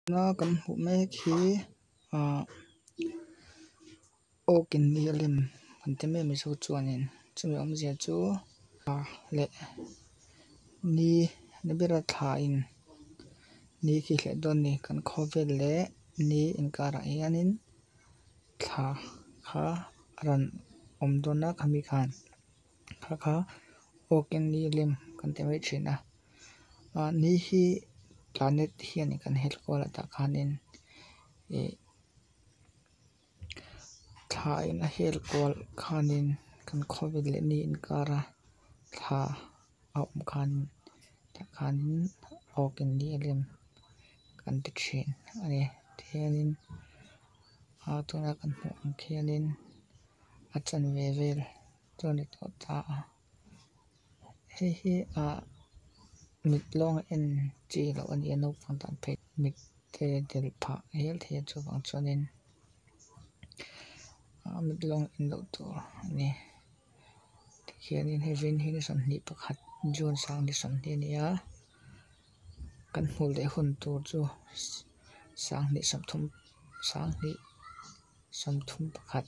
nó kan hu me khi a okin ni lim kan te me mi so chuanin chumi om zia chu le ni na bera tha in ni ki hle don ni kan khovel le ni in kara hianin tha kha ran om dona khami khan kha okin ni lim kan te me thina ni hi planet hian kan hel ko la ta khanin e tha in a hel kol khanin kan khovel le ni in kara tha om khan ta khanin okin ni lim kan te thin ani thianin tuna kan hmu ang khianin achan ve vel chuni to ta hi mit long en chi lo ani no phang tan phe mit te del pha hel the chu wang chuanin mit long en lo to ani khianin heaven hi san ni pakhat jun sang ni san ni nia kan hmul le hun tur chu sang ni samthum pakhat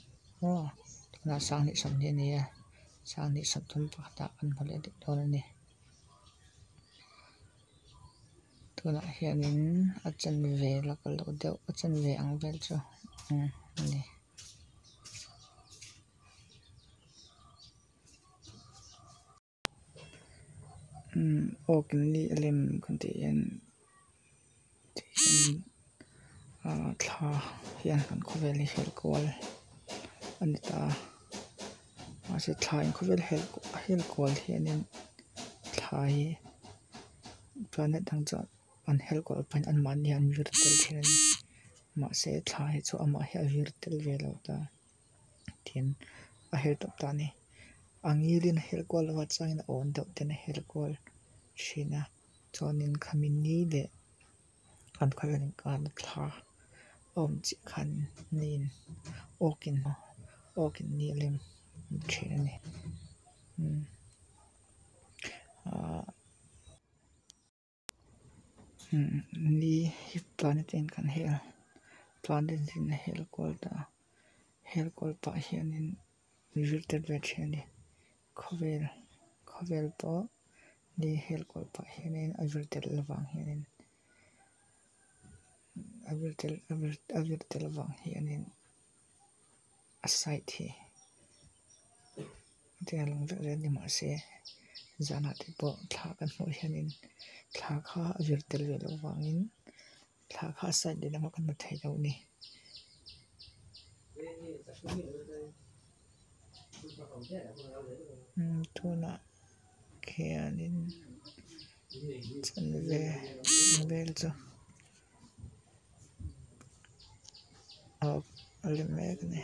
na sang ni sam ni nia sang ni samthum pakhat kan hmul le don ani tuna hianin achan ve la kal lo deuh achan ve ang vel chu ani okin ni lim kan ti en thla hian kan khovel ni hel kol anita se thla in khovel hel kol hianin thla hi planet dang cha an hel kol pan an man ni an virtual hian ma se thla hi chu ama hi virtual ve lo ta tin a hel top ta ni angilin hel kol wa changin on deuh ten hel kol thina chuanin khamin ni le kan khovel in kan thla om chi khan nin okin ni lim thina ni ni hi planet in kan hel planet in hel kol ta hel kol pa hianin virtual ve thani khovel to ni hel kol pa hianin a virtual lawang hianin a virtual lawang hianin a site hi te long ve ni ma se zana te po thla kan hmu hianin thla kha a virtual ve lawangin thla kha site de lama kan thei lo ni tuna khianin chan ve vel chu alim mek ni